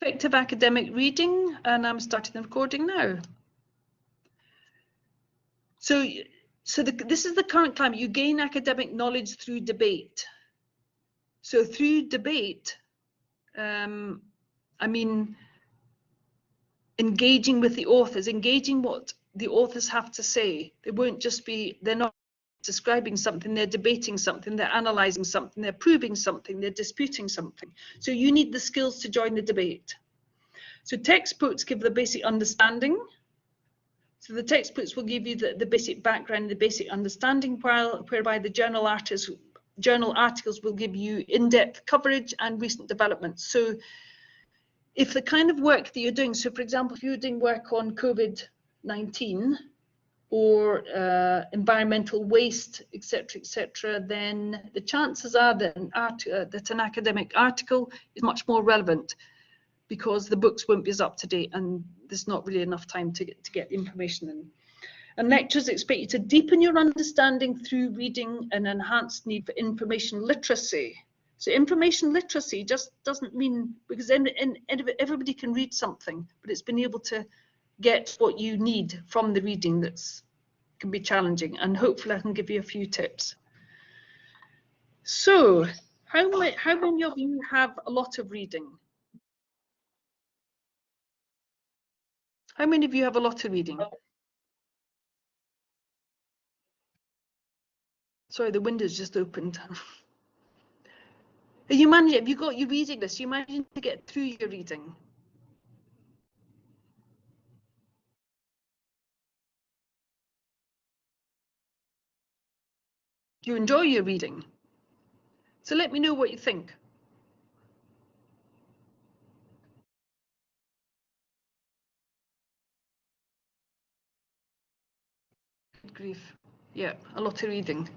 Effective academic reading, and I'm starting the recording now. So this is the current climate. You gain academic knowledge through debate. So through debate, I mean engaging with the authors, engaging what the authors have to say. They won't just be, they're not describing something, they're debating something, they're analysing something, they're proving something, they're disputing something. So you need the skills to join the debate. So textbooks give the basic understanding. So the textbooks will give you the basic background, the basic understanding, whereby the journal articles will give you in-depth coverage and recent developments. So if the kind of work that you're doing, so for example, if you're doing work on COVID-19 or environmental waste, etc., then the chances are that an academic article is much more relevant, because the books won't be as up to date and there's not really enough time to get information in. And lecturers expect you to deepen your understanding through reading an enhanced need for information literacy. So information literacy just doesn't mean, because everybody can read something, but it's been able to get what you need from the reading can be challenging, and hopefully I can give you a few tips. So how many of you have a lot of reading? How many of you have a lot of reading? Sorry, the window's just opened. Have you got your reading list? You managing to get through your reading? Do you enjoy your reading? So let me know what you think. Good grief. Yeah, a lot of reading.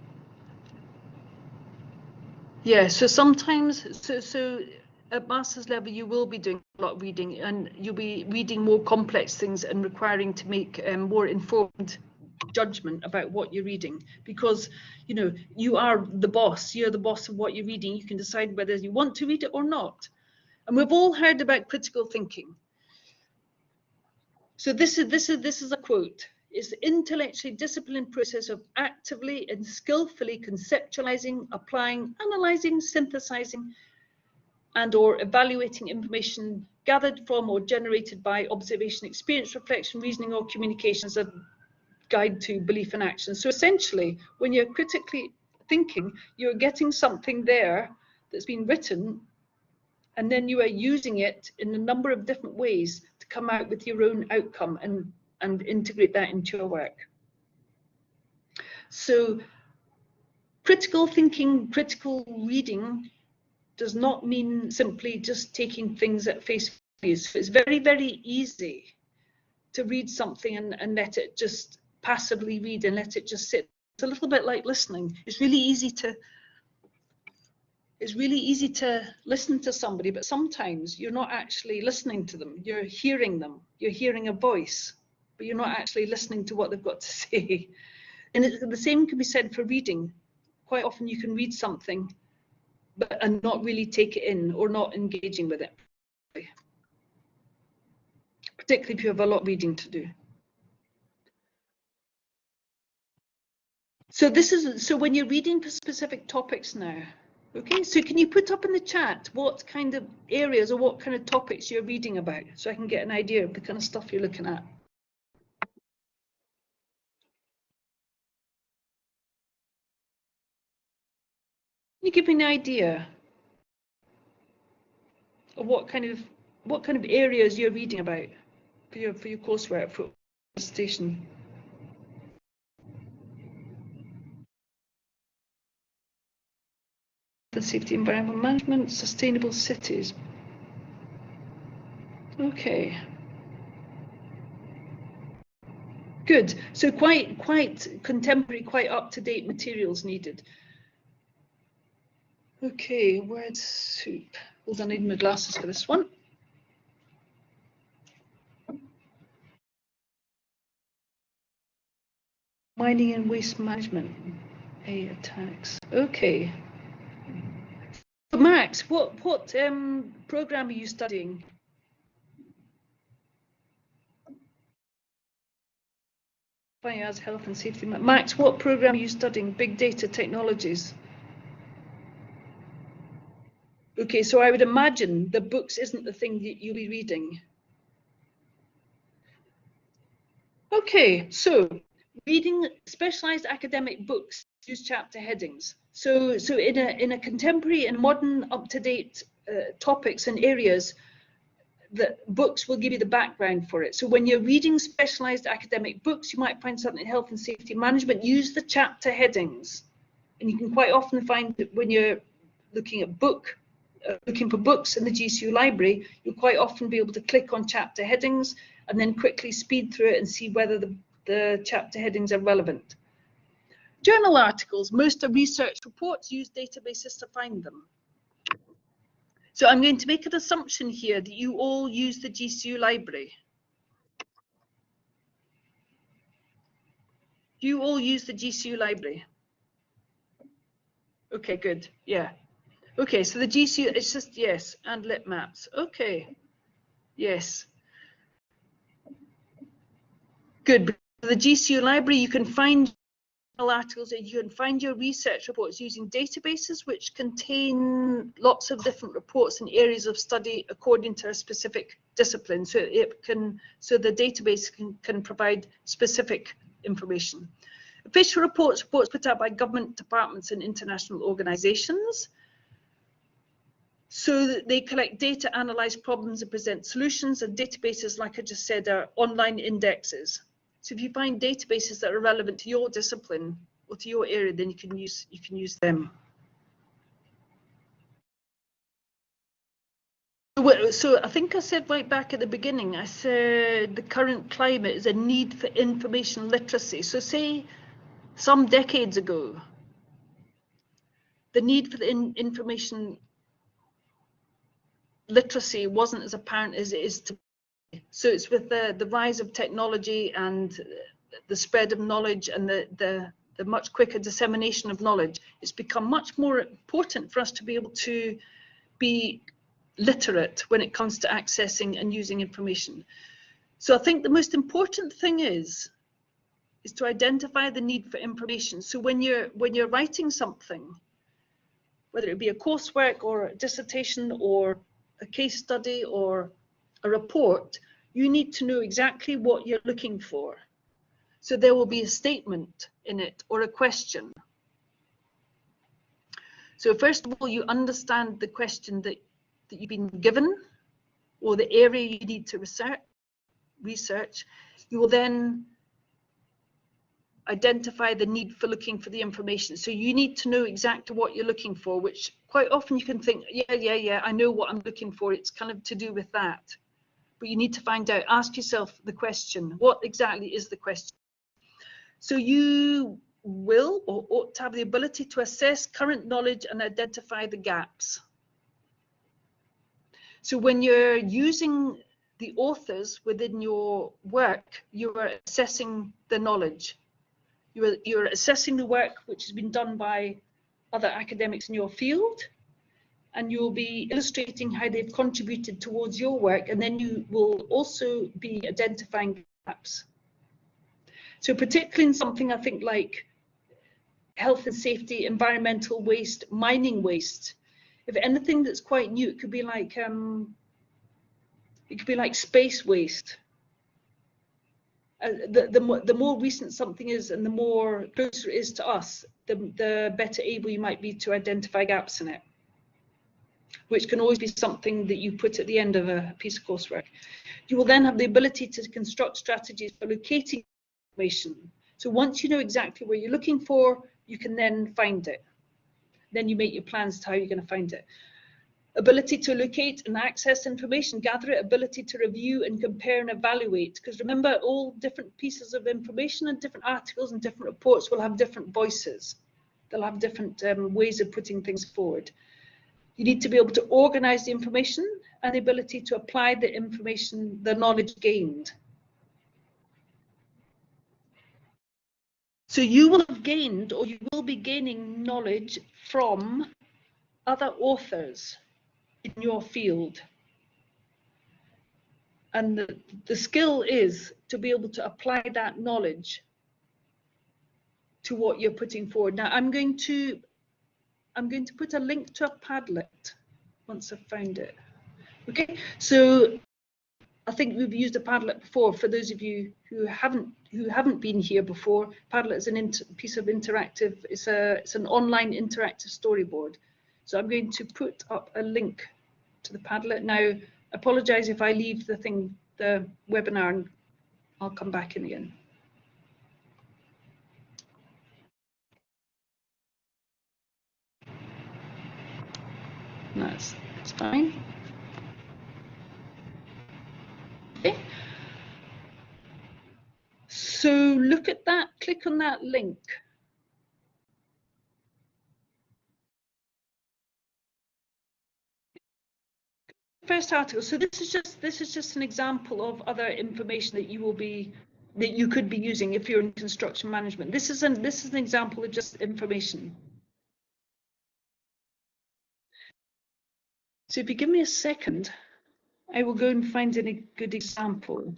Yeah, so sometimes, so at master's level, you will be doing a lot of reading, and you'll be reading more complex things and requiring to make more informed judgment about what you're reading, because you know you are the boss. You're the boss of what you're reading. You can decide whether you want to read it or not. And we've all heard about critical thinking. So this is a quote. It's the intellectually disciplined process of actively and skillfully conceptualizing, applying, analyzing, synthesizing, and or evaluating information gathered from or generated by observation, experience, reflection, reasoning, or communication as a guide to belief and action. So essentially, when you're critically thinking, you're getting something there that's been written, and then you are using it in a number of different ways to come out with your own outcome and integrate that into your work. So critical thinking, critical reading does not mean simply just taking things at face value. So it's very, very easy to read something and let it just passively read and let it just sit. It's a little bit like listening. It's really easy to listen to somebody, but sometimes you're not actually listening to them. You're hearing them. You're hearing a voice, but you're not actually listening to what they've got to say. And the same can be said for reading. Quite often you can read something and not really take it in, or not engaging with it, particularly if you have a lot of reading to do. So when you're reading for specific topics now, okay, so can you put up in the chat what kind of areas or what kind of topics you're reading about, so I can get an idea of the kind of stuff you're looking at? Can you give me an idea of what kind of areas you're reading about for your coursework, for presentation? The safety, environmental management, sustainable cities. Okay. Good. So quite contemporary, quite up-to-date materials needed. Okay, word soup. Hold on, I need my glasses for this one. Mining and waste management. Attacks. Okay. Max, what program are you studying? As health and safety. Max, what program are you studying? Big data technologies. Okay, so I would imagine the books isn't the thing that you'll be reading. Okay, so reading specialized academic books use chapter headings. So in a contemporary and modern, up-to-date topics and areas, the books will give you the background for it. So when you're reading specialized academic books, you might find something in health and safety management. Use the chapter headings, and you can quite often find that when you're looking at looking for books in the GCU library, you'll quite often be able to click on chapter headings and then quickly speed through it and see whether the chapter headings are relevant. Journal articles, most of research reports use databases to find them. So I'm going to make an assumption here that you all use the GCU library. Do you all use the GCU library? Okay, good, yeah. Okay, so the GCU, it's just, yes, and lit maps. Okay, yes. Good. The GCU library, you can find articles and you can find your research reports using databases which contain lots of different reports and areas of study according to a specific discipline. So the database can provide specific information. Official reports put out by government departments and international organizations. So that they collect data, analyze problems and present solutions, and databases, like I just said, are online indexes. So if you find databases that are relevant to your discipline or to your area, then you can use them. So I think I said right back at the beginning, I said the current climate is a need for information literacy. So say some decades ago, the need for the information literacy wasn't as apparent as it is today. So it's with the rise of technology and the spread of knowledge and the much quicker dissemination of knowledge, it's become much more important for us to be able to be literate when it comes to accessing and using information. So I think the most important thing is to identify the need for information. So when you're writing something, whether it be a coursework or a dissertation or a case study or a report, you need to know exactly what you're looking for. So there will be a statement in it or a question. So first of all, you understand the question that you've been given or the area you need to research. You will then identify the need for looking for the information. So you need to know exactly what you're looking for, which quite often you can think, yeah, I know what I'm looking for. It's kind of to do with that. But you need to find out, ask yourself the question, what exactly is the question? So you will or ought to have the ability to assess current knowledge and identify the gaps. So when you're using the authors within your work, you are assessing the knowledge. You're assessing the work which has been done by other academics in your field, and you'll be illustrating how they've contributed towards your work, and then you will also be identifying gaps. So particularly in something I think like health and safety, environmental waste, mining waste, if anything that's quite new, it could be like space waste. The more recent something is and the more closer it is to us, the better able you might be to identify gaps in it, which can always be something that you put at the end of a piece of coursework. You will then have the ability to construct strategies for locating information. So once you know exactly where you're looking for, you can then find it. Then you make your plans to how you're going to find it. Ability to locate and access information, gather it, ability to review and compare and evaluate. Because remember, all different pieces of information and different articles and different reports will have different voices. They'll have different ways of putting things forward. You need to be able to organize the information and the ability to apply the information, the knowledge gained. So you will have gained, or you will be gaining knowledge from other authors in your field. And the skill is to be able to apply that knowledge to what you're putting forward. Now I'm going to put a link to a Padlet once I've found it. Okay, so I think we've used a Padlet before. For those of you who haven't been here before, Padlet is a piece of interactive. It's an online interactive storyboard. So I'm going to put up a link to the Padlet now. Apologise if I leave the webinar, and I'll come back in again. That's fine. Okay. So look at that, click on that link. First article. So this is just an example of other information that you could be using if you're in construction management. This is an example of just information. So if you give me a second, I will go and find a good example.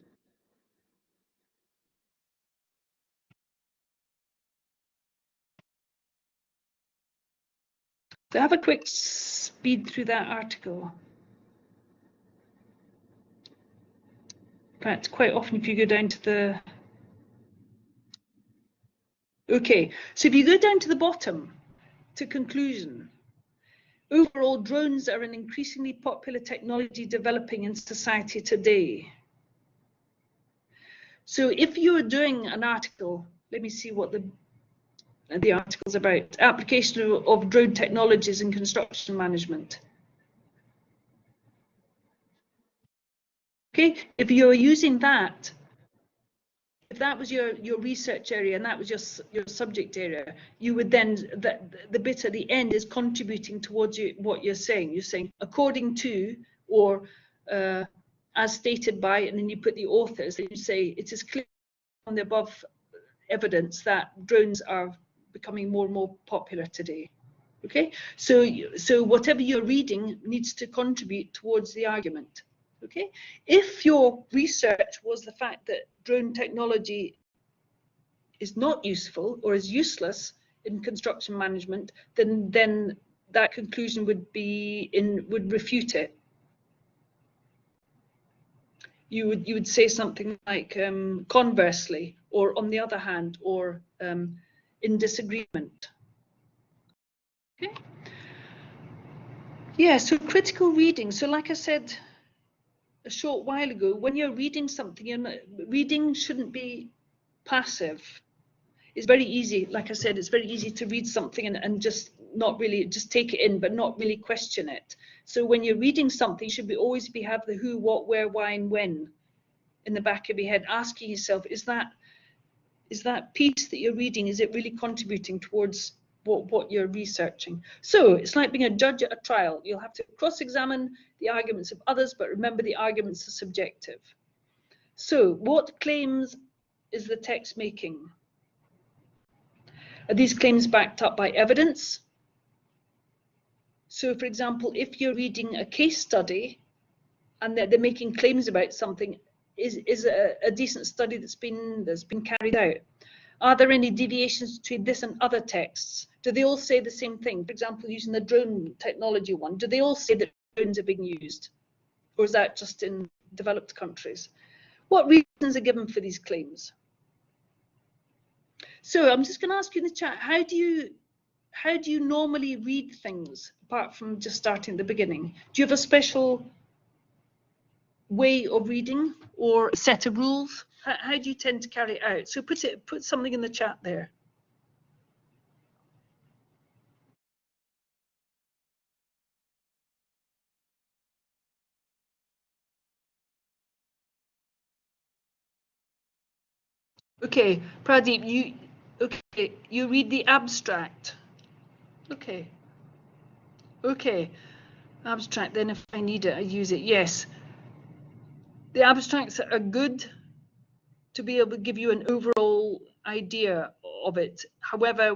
So have a quick speed through that article. In fact, quite often if you go down to the... Okay, so if you go down to the bottom, to conclusion, overall, drones are an increasingly popular technology developing in society today. So if you're doing an article, let me see what the article's about. Application of drone technologies in construction management. Okay, if you're using that, if that was your research area and that was your subject area, you would then, the bit at the end is contributing towards what you're saying. You're saying according to, or as stated by, and then you put the authors, and you say it is clear on the above evidence that drones are becoming more and more popular today. Okay, so whatever you're reading needs to contribute towards the argument. Okay, if your research was the fact that drone technology is not useful or is useless in construction management, then that conclusion would refute it. You would say something like conversely, or on the other hand, or in disagreement. Okay. Yeah, so critical reading. So like I said a short while ago, when you're reading something, reading shouldn't be passive. It's very easy, like I said, it's very easy to read something and just not really, just take it in, but not really question it. So when you're reading something, you should always have the who, what, where, why, and when in the back of your head, asking yourself, is that piece that you're reading, is it really contributing towards what you're researching? So it's like being a judge at a trial. You'll have to cross-examine the arguments of others, but remember the arguments are subjective. So what claims is the text making? Are these claims backed up by evidence? So for example, if you're reading a case study and they're making claims about something, is a decent study that's been carried out? Are there any deviations between this and other texts? Do they all say the same thing? For example, using the drone technology one, do they all say that drones are being used? Or is that just in developed countries? What reasons are given for these claims? So I'm just going to ask you in the chat, how do you normally read things apart from just starting at the beginning? Do you have a special way of reading or a set of rules? How do you tend to carry it out? So put something in the chat there. Okay, Pradeep, you read the abstract. Okay. Abstract, then if I need it, I use it. Yes. The abstracts are good to be able to give you an overall idea of it. However,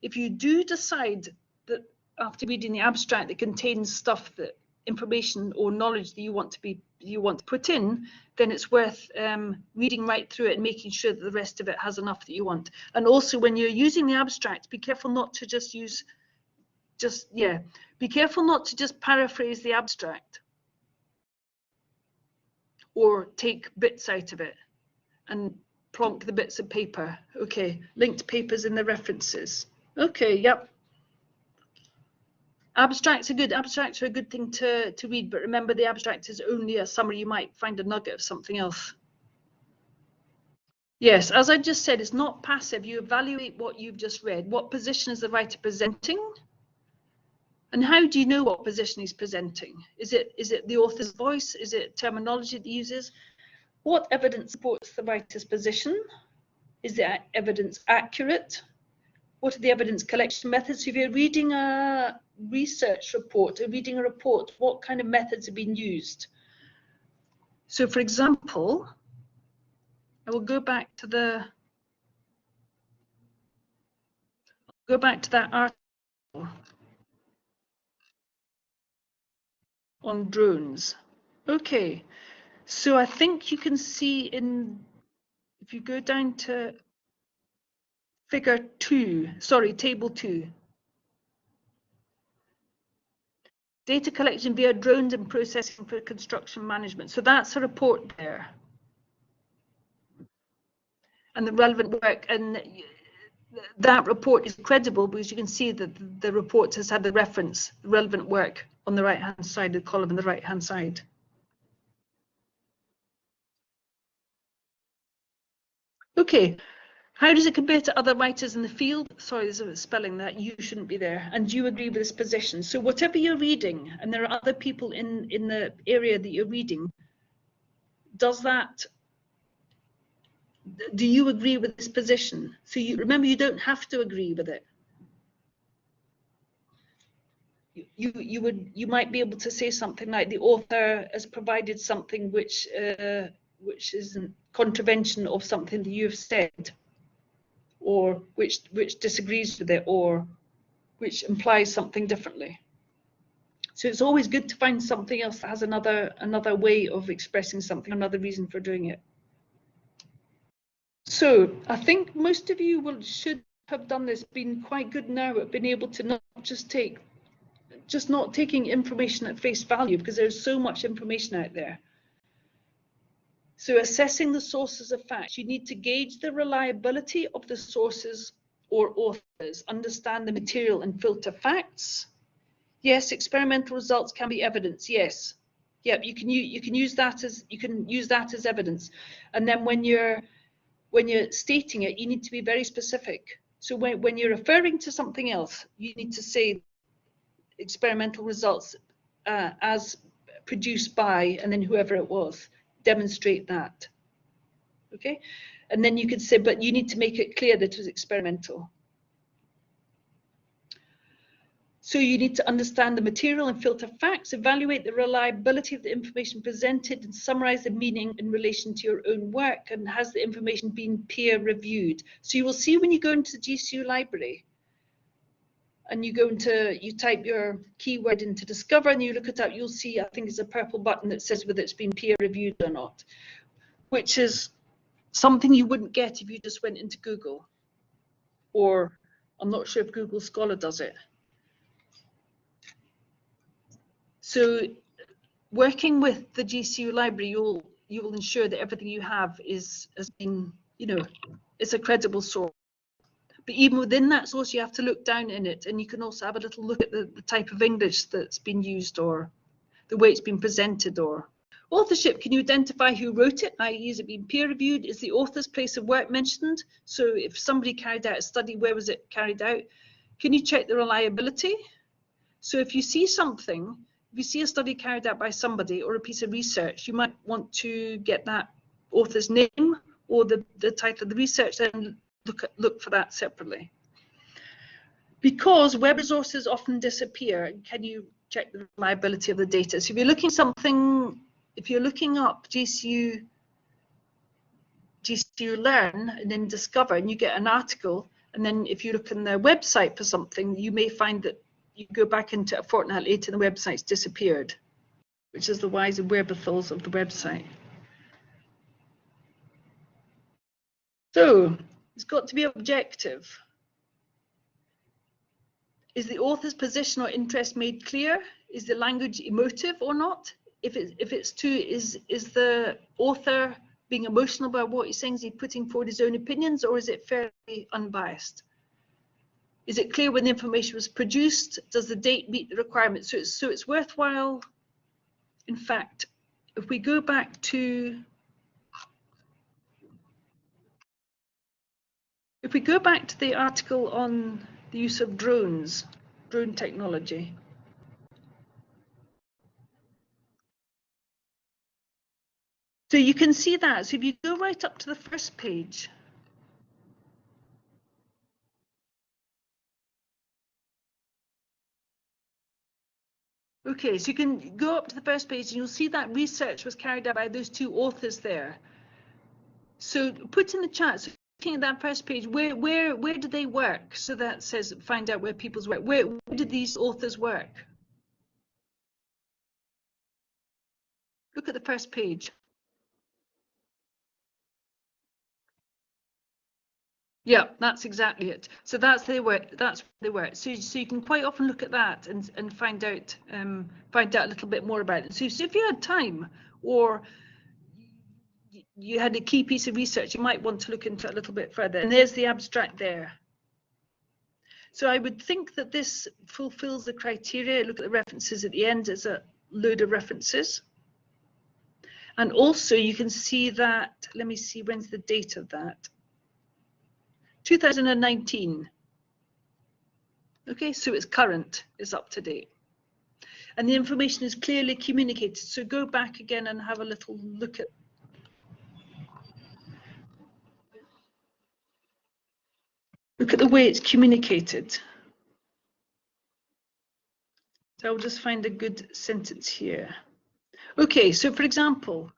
if you do decide that after reading the abstract it contains stuff that information or knowledge that you want to put in, then it's worth reading right through it and making sure that the rest of it has enough that you want. And also, when you're using the abstract, be careful not to just use be careful not to just paraphrase the abstract or take bits out of it and plonk the bits of paper. Okay, linked papers in the references. Okay, yep. Abstracts are a good thing to read, but remember the abstract is only a summary. You might find a nugget of something else. Yes, as I just said, it's not passive. You evaluate what you've just read. What position is the writer presenting? And how do you know what position he's presenting? Is it the author's voice? Is it terminology that he uses? What evidence supports the writer's position? Is the evidence accurate? What are the evidence collection methods? So if you're reading a research report or reading a report, what kind of methods have been used? So for example, I will go back to that article on drones. Okay, so I think you can see if you go down to table 2. Data collection via drones and processing for construction management. So that's a report there. And the relevant work, and that report is credible because you can see that the report has had the reference, relevant work on the right-hand side, the column on the right-hand side. Okay, how does it compare to other writers in the field? Sorry, there's a spelling that you shouldn't be there. And do you agree with this position? So whatever you're reading, and there are other people in the area that you're reading, do you agree with this position? So remember, you don't have to agree with it. You might be able to say something like the author has provided something which is in contravention of something that you've said, or which disagrees with it, or which implies something differently. So it's always good to find something else that has another way of expressing something, another reason for doing it. So I think most of you should have done this, been quite good now at being able to not taking information at face value, because there's so much information out there. So assessing the sources of facts, you need to gauge the reliability of the sources or authors, understand the material and filter facts. Yes, experimental results can be evidence. Yes, yep, you can use that as evidence. And then when you're stating it, you need to be very specific. So when you're referring to something else, you need to say experimental results as produced by, and then whoever it was, demonstrate that. Okay, and then you could say, but you need to make it clear that it was experimental. So you need to understand the material and filter facts, evaluate the reliability of the information presented, and summarize the meaning in relation to your own work, and has the information been peer reviewed. So you will see when you go into the GCU library and you type your keyword into Discover and you look it up, you'll see, I think it's a purple button that says whether it's been peer reviewed or not, which is something you wouldn't get if you just went into Google, or I'm not sure if Google Scholar does it. So working with the GCU library, you will ensure that everything you have has been, it's a credible source. But even within that source, you have to look down in it, and you can also have a little look at the type of English that's been used, or the way it's been presented. Or authorship, can you identify who wrote it, i.e. is it been peer reviewed? Is the author's place of work mentioned? So if somebody carried out a study, where was it carried out? Can you check the reliability? So if you see something, if you see a study carried out by somebody or a piece of research, you might want to get that author's name or the title of the research, and look for that separately. Because web resources often disappear, can you check the reliability of the data? So if you're looking up GCU Learn and then Discover, and you get an article, and then if you look on their website for something, you may find that you go back into a fortnight later and the website's disappeared. which is the whys and wherewithals of the website. So it's got to be objective. Is the author's position or interest made clear? Is the language emotive or not? If it's too, is the author being emotional about what he's saying? Is he putting forward his own opinions, or is it fairly unbiased? Is it clear when the information was produced? Does the date meet the requirements? So it's worthwhile. In fact, if we go back to the article on the use of drone technology. So you can see that. So if you go right up to the first page. Okay, so you can go up to the first page and you'll see that research was carried out by those two authors there. So put in the chat, so looking at that first page, where did they work? So that says find out where people's work. Where did these authors work? Look at the first page. Yeah, that's exactly it. So that's where they were. So you can quite often look at that and find out a little bit more about it. So if you had time, or you had a key piece of research, you might want to look into it a little bit further. And there's the abstract there. So I would think that this fulfills the criteria. Look at the references at the end. There's a load of references. And also you can see that, let me see, when's the date of that? 2019. Okay, so it's current, it's up to date. And the information is clearly communicated. So go back again and have a little look at the way it's communicated. So I'll just find a good sentence here. Okay, so for example,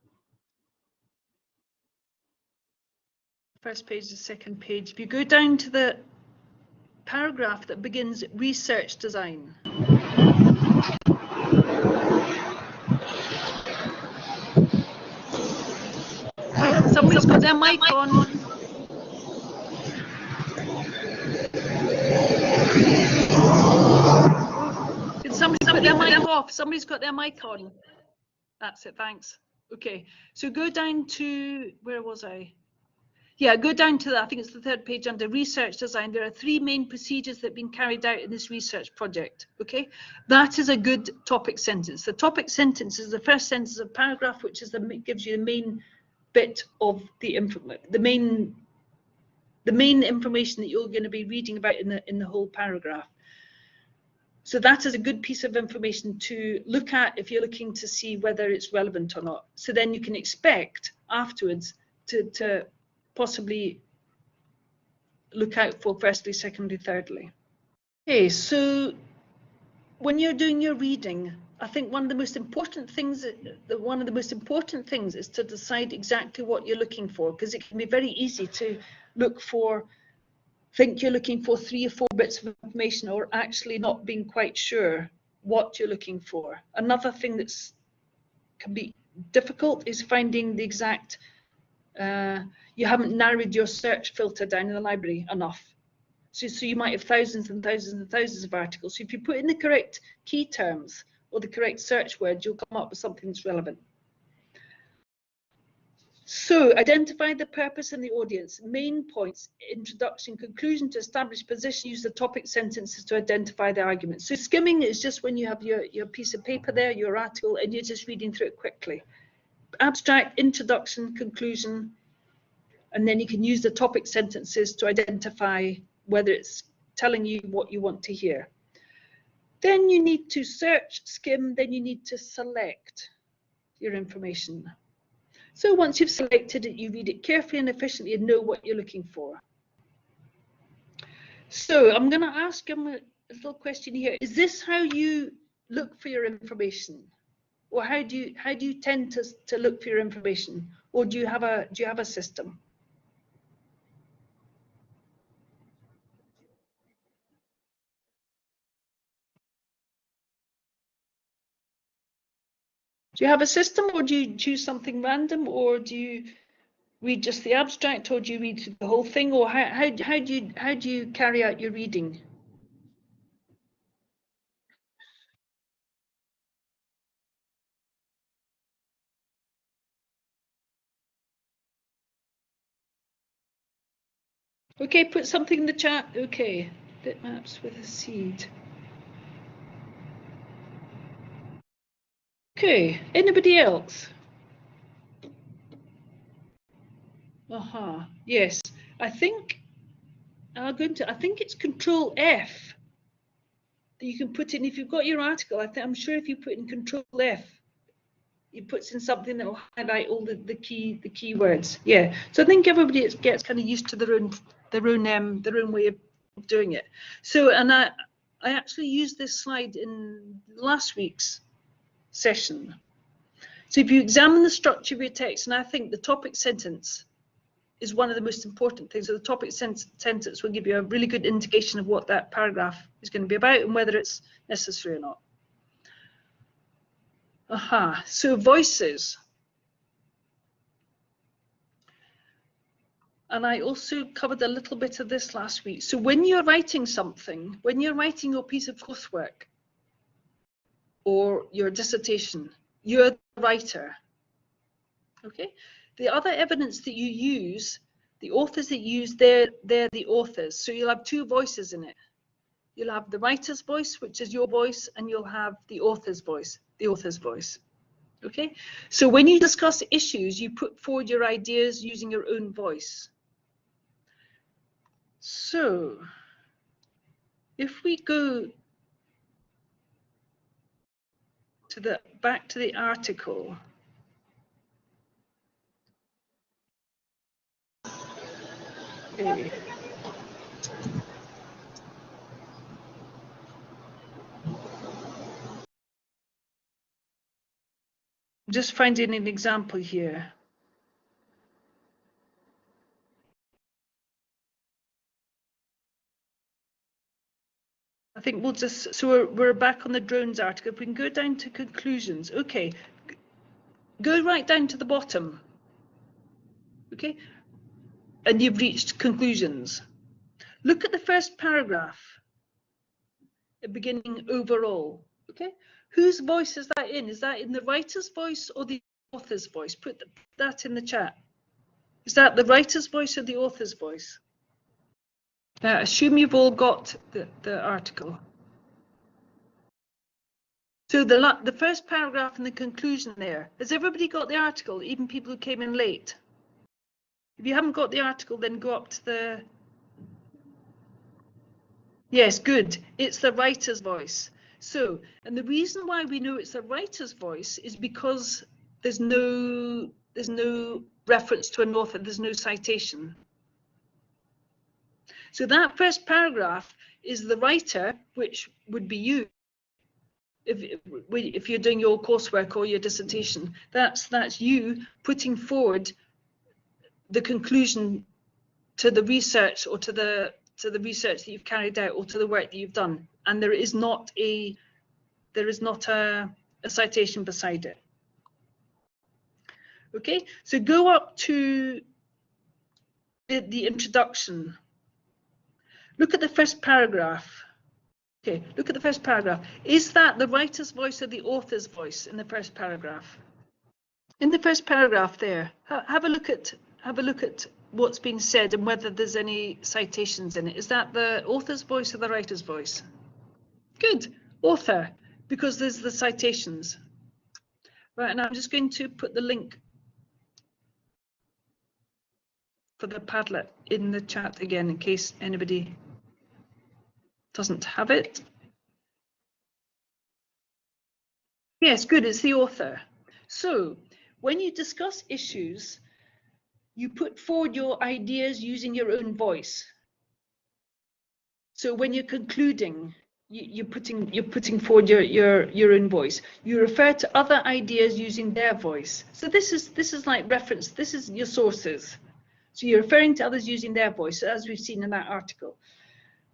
first page, the second page, if you go down to the paragraph that begins research design. Somebody's got their mic on. Can somebody put their mic off? Somebody's got their mic on. That's it, thanks. Okay, so go down to, where was I? Yeah, go down to that. I think it's the third page under research design. There are 3 main procedures that have been carried out in this research project. Okay, that is a good topic sentence. The topic sentence is the first sentence of a paragraph, which is gives you the main bit of the main information that you're going to be reading about in the whole paragraph. So that is a good piece of information to look at if you're looking to see whether it's relevant or not. So then you can expect afterwards to possibly look out for firstly, secondly, thirdly. Okay, so when you're doing your reading, I think one of the most important things is to decide exactly what you're looking for, because it can be very easy to think you're looking for 3 or 4 bits of information, or actually not being quite sure what you're looking for. Another thing can be difficult is finding the exact, you haven't narrowed your search filter down in the library enough. So you might have thousands and thousands and thousands of articles. So if you put in the correct key terms or the correct search word, you'll come up with something that's relevant. So identify the purpose and the audience, main points, introduction, conclusion to establish position, use the topic sentences to identify the argument. So skimming is just when you have your piece of paper there, your article, and you're just reading through it quickly. Abstract, introduction, conclusion, and then you can use the topic sentences to identify whether it's telling you what you want to hear. Then you need to search, skim, then you need to select your information. So once you've selected it, you read it carefully and efficiently and know what you're looking for. So I'm going to ask him a little question here. Is this how you look for your information? Or how do you tend to look for your information? Or do you have a system? Do you have a system, or do you choose something random, or do you read just the abstract, or do you read the whole thing, or how do you carry out your reading? Okay, put something in the chat. Okay, bitmaps with a seed. Okay, anybody else? Yes, I think I think it's Control F that you can put in. If you've got your article, I'm sure if you put in Control F, it puts in something that will highlight all the keywords. Yeah, so I think everybody gets kind of used to their own way of doing it. So, and I actually used this slide in last week's session. So if you examine the structure of your text, and I think the topic sentence is one of the most important things. So the topic sentence will give you a really good indication of what that paragraph is going to be about and whether it's necessary or not. So voices. And I also covered a little bit of this last week. So when you're writing something, when you're writing your piece of coursework or your dissertation, you're the writer. Okay. The other evidence that you use, the authors that you use, they're the authors. So you'll have two voices in it. You'll have the writer's voice, which is your voice, and you'll have the author's voice, Okay. So when you discuss issues, you put forward your ideas using your own voice. So if we go to back to the article. Okay. I'm just finding an example here. I think we'll just, so we're back on the drones article. If we can go down to conclusions. Okay, go right down to the bottom. Okay, and you've reached conclusions. Look at the first paragraph, beginning overall. Okay, whose voice is that in? Is that in the writer's voice or the author's voice? Put that in the chat. Is that the writer's voice or the author's voice? Now, assume you've all got the article. So the first paragraph and the conclusion there, has everybody got the article, even people who came in late? If you haven't got the article, then go up to the... Yes, good. It's the writer's voice. So, and the reason why we know it's the writer's voice is because there's no reference to an author, there's no citation. So that first paragraph is the writer, which would be you. If you're doing your coursework or your dissertation, that's you putting forward the conclusion to the research or to the research that you've carried out or to the work that you've done, and there is not a citation beside it. Okay, so go up to the introduction. Look at the first paragraph. Okay, look at the first paragraph. Is that the writer's voice or the author's voice in the first paragraph? In the first paragraph there, have a look at what's being said and whether there's any citations in it. Is that the author's voice or the writer's voice? Good, author, because there's the citations. Right, and I'm just going to put the link for the Padlet in the chat again in case anybody doesn't have it. Yes, good, it's the author. So when you discuss issues, you put forward your ideas using your own voice. So when you're concluding, you're putting forward your own voice. You refer to other ideas using their voice. So this is like reference. This is your sources. So you're referring to others using their voice, as we've seen in that article.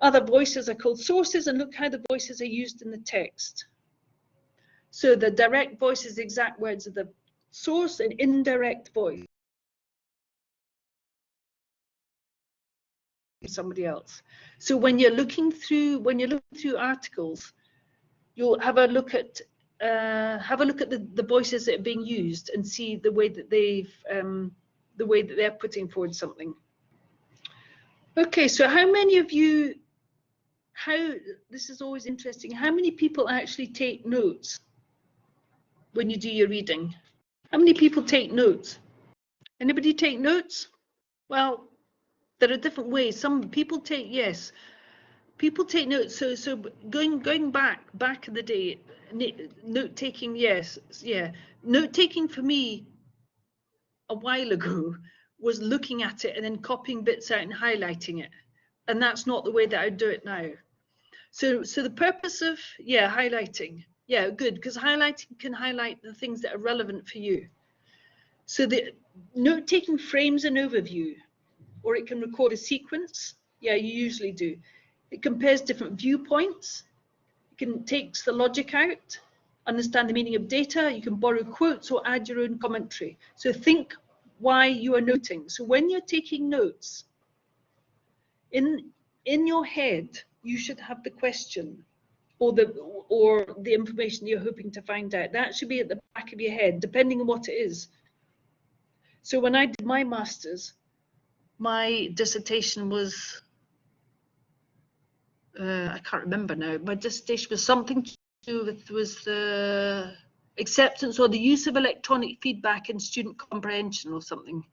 Other voices are called sources, and look how the voices are used in the text. So the direct voice is the exact words of the source, and indirect voice somebody else. So when you're looking through articles, you'll have a look at the voices that are being used and see the way that they're putting forward something. Okay, so how many of you, this is always interesting, how many people actually take notes when you do your reading? How many people take notes? Anybody take notes? Well, there are different ways. Some people take, yes, people take notes. So going back in the day, note taking, yes, yeah. Note taking for me a while ago was looking at it and then copying bits out and highlighting it, and that's not the way that I do it now. So the purpose of, yeah, highlighting, yeah, good, because highlighting can highlight the things that are relevant for you. So the note taking frames an overview, or it can record a sequence. Yeah, you usually do. It compares different viewpoints. It takes the logic out, understand the meaning of data. You can borrow quotes or add your own commentary. So think why you are noting. So when you're taking notes, in your head, you should have the question or the information you're hoping to find out. That should be at the back of your head, depending on what it is. So when I did my master's, my dissertation was, I can't remember now, my dissertation was something to do with the acceptance or the use of electronic feedback in student comprehension or something.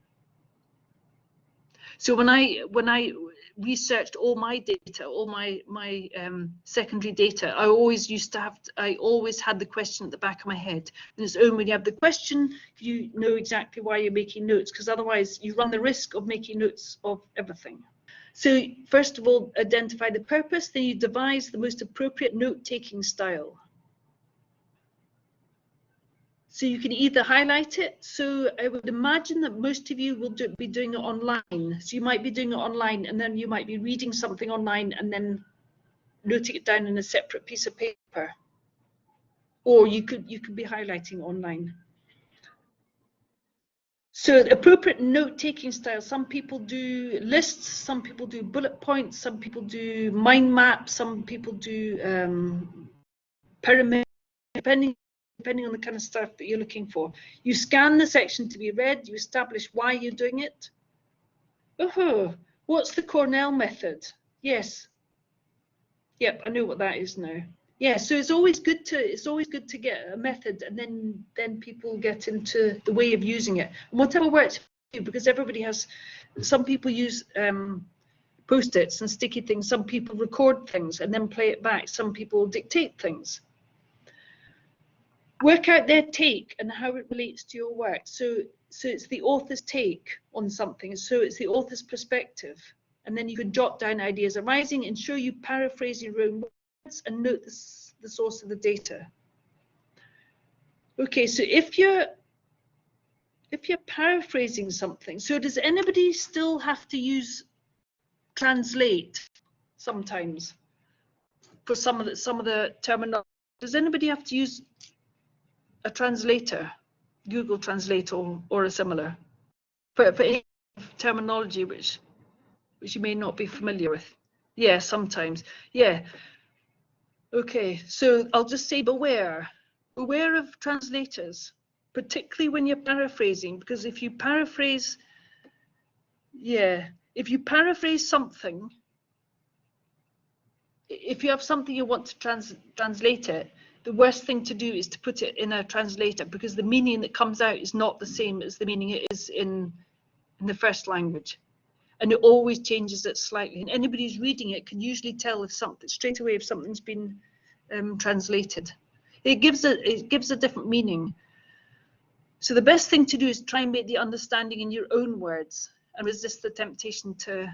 So when I researched all my data, all my secondary data, I always had the question at the back of my head. And it's only when you have the question, you know exactly why you're making notes, because otherwise you run the risk of making notes of everything. So first of all, identify the purpose, then you devise the most appropriate note-taking style. So you can either highlight it. So I would imagine that most of you will be doing it online. So you might be doing it online, and then you might be reading something online and then noting it down in a separate piece of paper. Or you could be highlighting online. So the appropriate note-taking style, some people do lists, some people do bullet points, some people do mind maps, some people do pyramid, depending on the kind of stuff that you're looking for. You scan the section to be read, you establish why you're doing it. Oh, what's the Cornell method? Yes. Yep, I know what that is now. Yeah, so it's always good to get a method, and then people get into the way of using it. And whatever works for you, because everybody has, some people use post-its and sticky things, some people record things and then play it back, some people dictate things. Work out their take and how it relates to your work. So it's the author's take on something. So it's the author's perspective. And then you can jot down ideas arising, ensure you paraphrase your own words, and note the source of the data. Okay, so if you're paraphrasing something, so does anybody still have to use translate sometimes for some of the terminology? Does anybody have to use a translator, Google Translate or a similar, for any terminology which you may not be familiar with? Yeah, sometimes. Yeah. Okay, so I'll just say beware of translators, particularly when you're paraphrasing, because if you paraphrase something, if you have something you want to translate it, the worst thing to do is to put it in a translator, because the meaning that comes out is not the same as the meaning it is in the first language. And it always changes it slightly. And anybody who's reading it can usually tell if something, straight away, if something's been translated. It gives a different meaning. So the best thing to do is try and make the understanding in your own words and resist the temptation to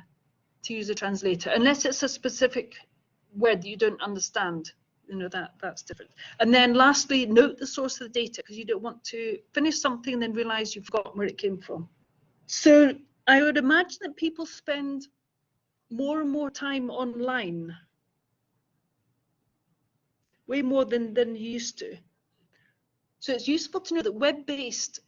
use a translator, unless it's a specific word that you don't understand. You know, that's different. And then lastly, note the source of the data, because you don't want to finish something and then realize you've forgotten where it came from. So I would imagine that people spend more and more time online, way more than you used to. So it's useful to know that web-based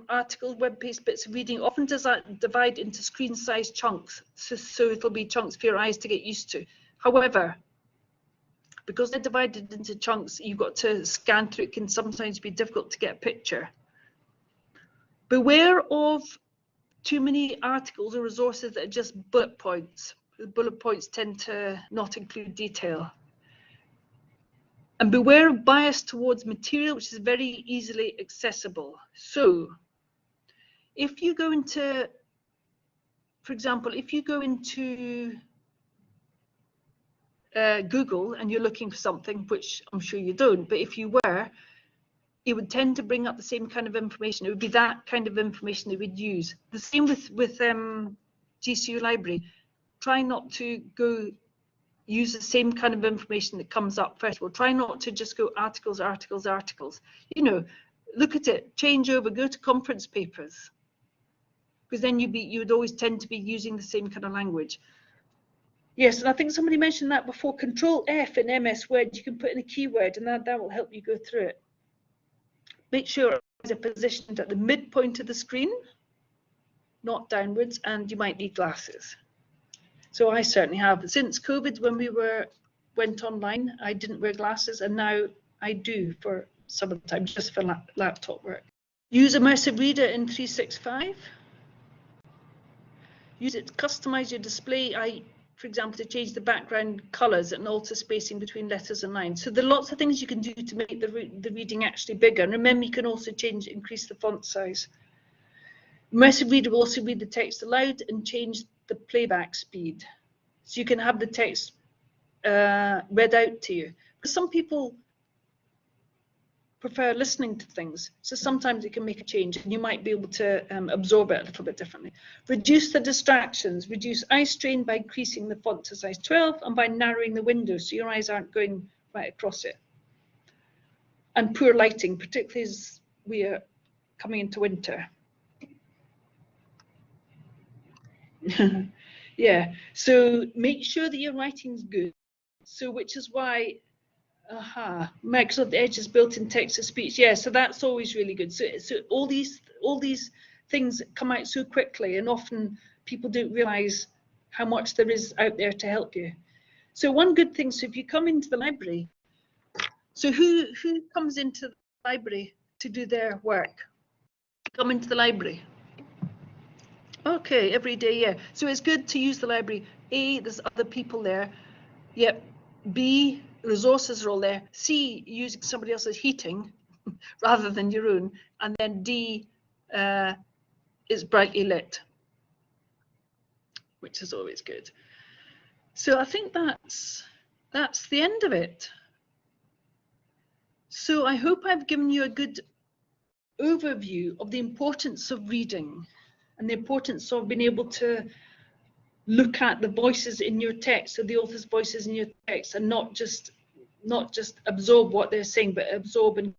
articles, web-based bits of reading often divide into screen-sized chunks, so it'll be chunks for your eyes to get used to. However, because they're divided into chunks, you've got to scan through. It can sometimes be difficult to get a picture. Beware of too many articles or resources that are just bullet points. The bullet points tend to not include detail. And beware of bias towards material which is very easily accessible. So if you go into, for example, if you go into Google and you're looking for something, which I'm sure you don't, but if you were, it would tend to bring up the same kind of information. It would be that kind of information that we'd use. The same with GCU Library. Try not to go use the same kind of information that comes up first of all. Try not to just go articles, articles, articles. You know, look at it, change over, go to conference papers. Because then you would always tend to be using the same kind of language. Yes, and I think somebody mentioned that before. Control F in MS Word, you can put in a keyword and that will help you go through it. Make sure eyes are positioned at the midpoint of the screen, not downwards, and you might need glasses. So I certainly have. Since COVID, when we went online, I didn't wear glasses, and now I do for some of the time, just for laptop work. Use Immersive Reader in 365. Use it to customize your display, for example, to change the background colors and alter spacing between letters and lines. So there are lots of things you can do to make the reading actually bigger. And remember, you can also increase the font size. Immersive Reader will also read the text aloud and change the playback speed. So you can have the text read out to you. Because some people prefer listening to things. So sometimes it can make a change and you might be able to absorb it a little bit differently. Reduce the distractions. Reduce eye strain by increasing the font to size 12 and by narrowing the window so your eyes aren't going right across it. And poor lighting, particularly as we are coming into winter. Yeah, so make sure that your writing's good. So which is why Microsoft Edge is built-in text-to-speech. Yeah, so that's always really good. So all these things come out so quickly, and often people don't realize how much there is out there to help you. So one good thing, so if you come into the library, so who comes into the library to do their work? Come into the library. Okay, every day, yeah. So it's good to use the library. A, there's other people there. Yep. B, resources are all there. C, using somebody else's heating rather than your own. And then D, is brightly lit, which is always good. So I think that's the end of it. So I hope I've given you a good overview of the importance of reading and the importance of being able to look at the voices in your text, so the author's voices in your text, and not just absorb what they're saying, but absorb and